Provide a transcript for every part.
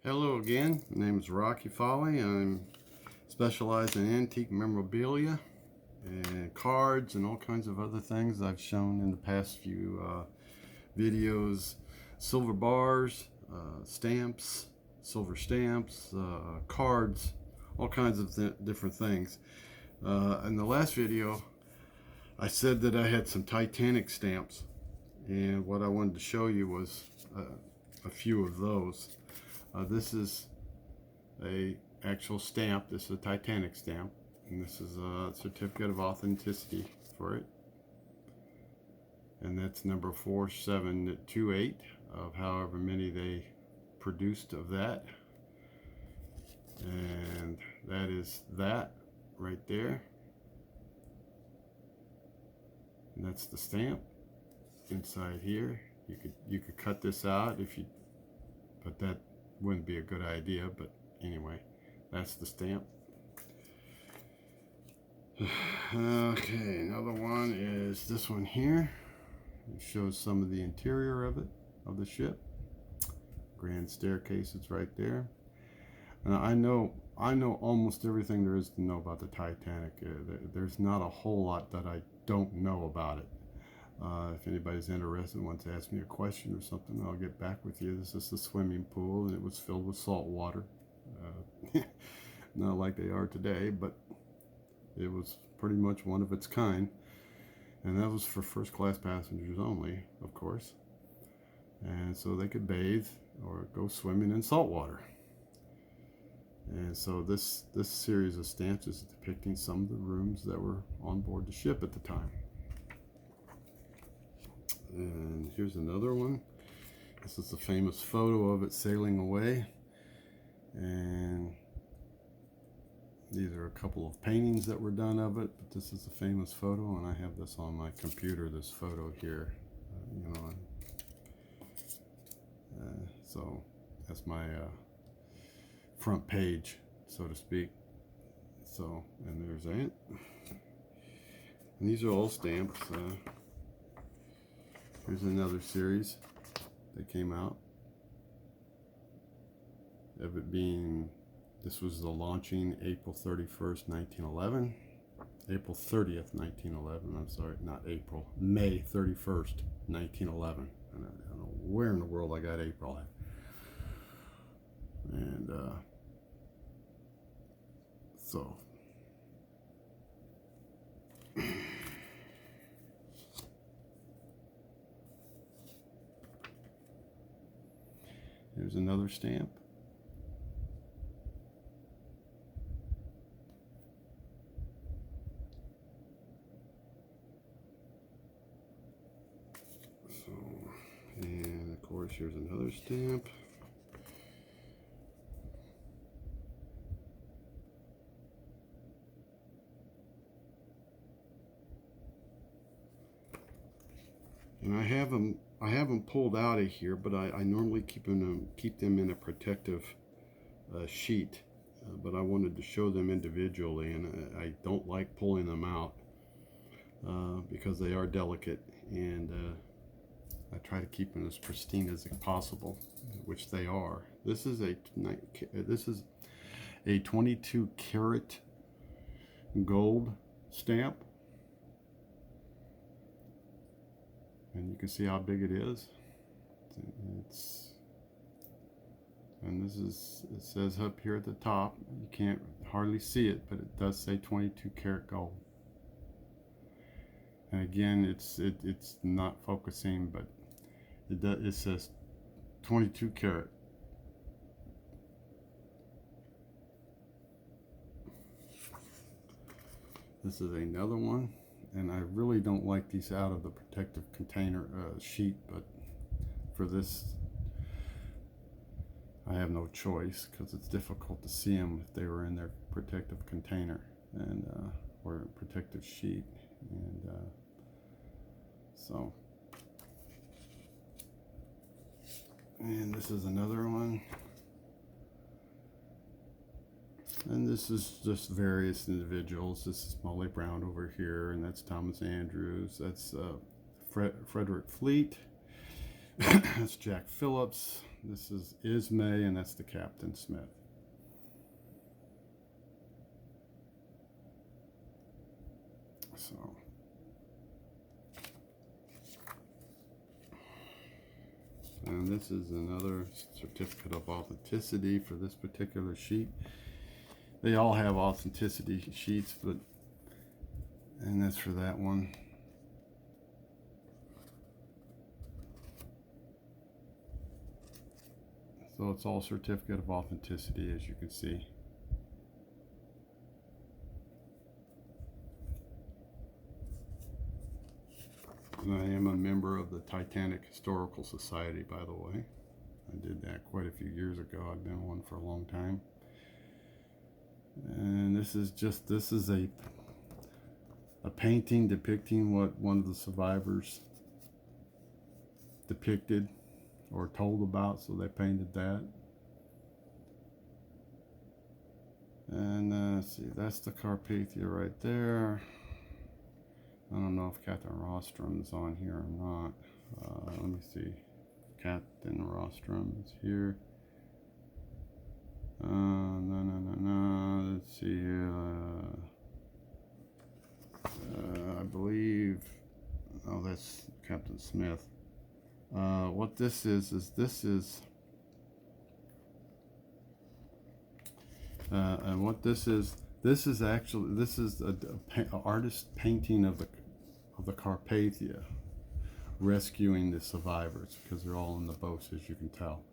Hello again, my name is Rocky Folly. I'm specialized in antique memorabilia and cards and all kinds of other things I've shown in the past few videos. Silver bars, stamps, silver stamps, cards, all kinds of different things. In the last video I said that I had some Titanic stamps, and what I wanted to show you was a few of those. This is a actual stamp. This is a Titanic stamp, and this is a certificate of authenticity for it, and that's number 4728 of however many they produced of that, and that is that right there, and that's the stamp inside here. You could cut this out if you, but that wouldn't be a good idea. But anyway, that's the stamp. Okay, another one is this one here. It shows some of the interior of it, of the ship. Grand staircase is right there. And I know almost everything there is to know about the Titanic. There's not a whole lot that I don't know about it. If anybody's interested and wants to ask me a question or something, I'll get back with you. This is the swimming pool, and it was filled with salt water. Not like they are today, but it was pretty much one of its kind. And that was for first class passengers only, of course. And so they could bathe or go swimming in salt water. And so this series of stamps is depicting some of the rooms that were on board the ship at the time. And here's another one. This is a famous photo of it sailing away. And these are a couple of paintings that were done of it, but this is a famous photo, and I have this on my computer, this photo here. So that's my front page, so to speak. So, and there's that. And these are all stamps. Here's another series that came out of it being, this was the launching April 31st, 1911. April 30th, 1911. I'm sorry, not April. May 31st, 1911. And I don't know where in the world I got April at. And so here's another stamp. So, and of course here's another stamp. And I have them pulled out of here, but I normally keep them in a protective sheet. But I wanted to show them individually, and I don't like pulling them out because they are delicate, and I try to keep them as pristine as possible, which they are. This is a 22 karat gold stamp. And you can see how big it is. And this is, it says up here at the top, you can't hardly see it, but it does say 22 karat gold. And again, it's not focusing, but it says 22 karat. This is another one. And I really don't like these out of the protective container sheet, but for this I have no choice because it's difficult to see them if they were in their protective container and or protective sheet. And so, and this is another one. And this is just various individuals. This is Molly Brown over here, and that's Thomas Andrews. That's Frederick Fleet. That's Jack Phillips. This is Ismay, and that's the Captain Smith. So, and this is another certificate of authenticity for this particular sheet. They all have authenticity sheets, but, and that's for that one. So it's all certificate of authenticity, as you can see. And I am a member of the Titanic Historical Society, by the way. I did that quite a few years ago. I've been one for a long time. And this is a painting depicting what one of the survivors depicted or told about, so they painted that. And let's see, that's the Carpathia right there. I don't know if Captain Rostrom's on here or not. Let me see. Captain Rostrom is here. No. Let's see here. I believe. Oh, that's Captain Smith. What this is this is. And what this is actually, this is a artist painting of the Carpathia, rescuing the survivors, because they're all in the boats, as you can tell.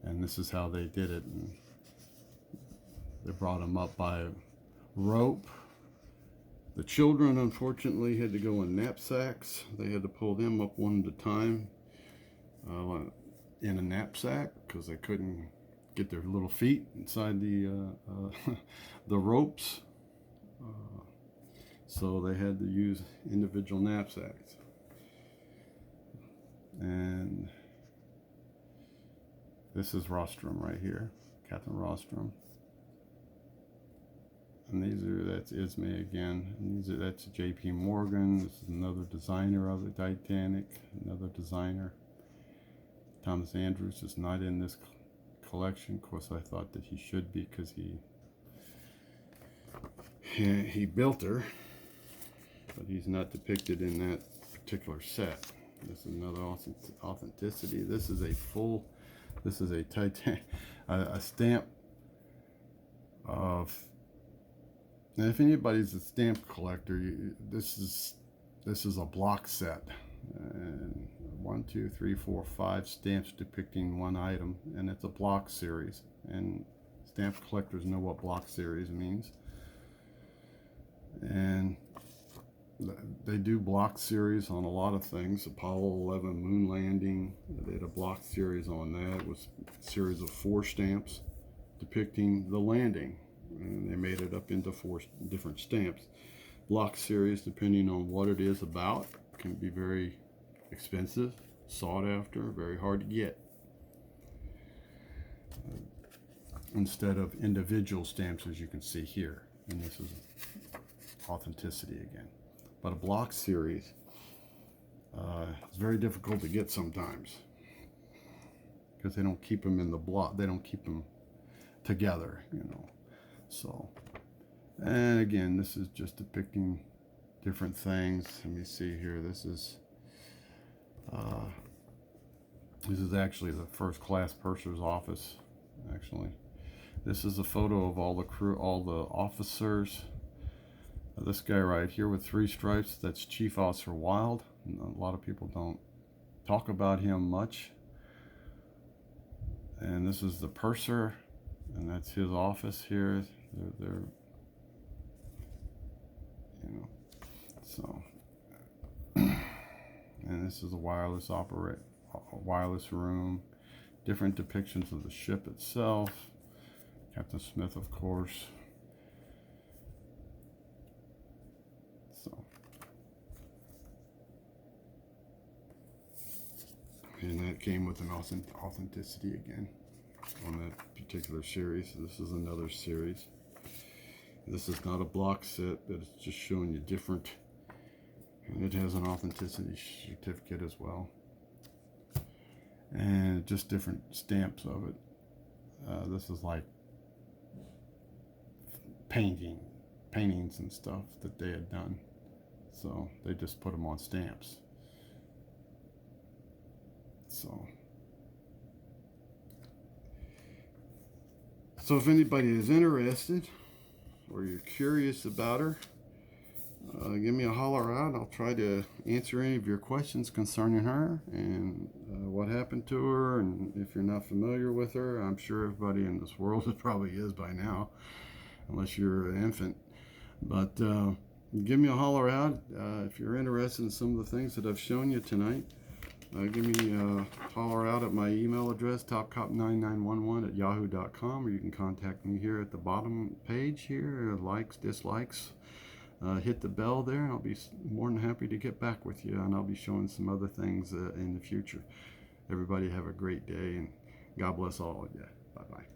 And this is how they did it. And they brought them up by rope. The children, unfortunately, had to go in knapsacks. They had to pull them up one at a time in a knapsack, because they couldn't get their little feet inside the the ropes, so they had to use individual knapsacks. And this is Rostrom right here, Captain Rostrom. And that's Ismay again. And that's J.P. Morgan. This is another designer of the Titanic, another designer. Thomas Andrews is not in this collection. Of course, I thought that he should be, because he built her, but he's not depicted in that particular set. This is another authenticity. This is a Titanic, a stamp of. And if anybody's a stamp collector, this is a block set, and 1, 2, 3, 4, 5 stamps depicting one item, and it's a block series. And stamp collectors know what block series means. And they do block series on a lot of things. Apollo 11 moon landing, they had a block series on that. It was a series of 4 stamps depicting the landing, and they made it up into 4 different stamps. Block series, depending on what it is about, can be very expensive, sought after, very hard to get, instead of individual stamps, as you can see here. And this is authenticity again. But a block series is very difficult to get sometimes, because they don't keep them in the block, they don't keep them together, you know. So, and again, this is just depicting different things. Let me see here. This is actually the first class purser's office. Actually, this is a photo of all the crew, all the officers. This guy right here with 3 stripes, that's Chief Officer Wild. A lot of people don't talk about him much. And this is the purser, and that's his office here. They're you know, so. And this is a wireless room. Different depictions of the ship itself. Captain Smith, of course. So. And that came with an authenticity again on that particular series. This is another series. This is not a block set, but it's just showing you different. And it has an authenticity certificate as well. and just different stamps of it. This is like paintings and stuff that they had done, so they just put them on stamps. So if anybody is interested or you're curious about her, give me a holler out. I'll try to answer any of your questions concerning her and what happened to her. And if you're not familiar with her, I'm sure everybody in this world probably is by now, unless you're an infant. But give me a holler out if you're interested in some of the things that I've shown you tonight. Give me a holler out at my email address, topcop9911@yahoo.com, or you can contact me here at the bottom page here, likes, dislikes. Hit the bell there, and I'll be more than happy to get back with you, and I'll be showing some other things in the future. Everybody have a great day, and God bless all of you. Bye-bye.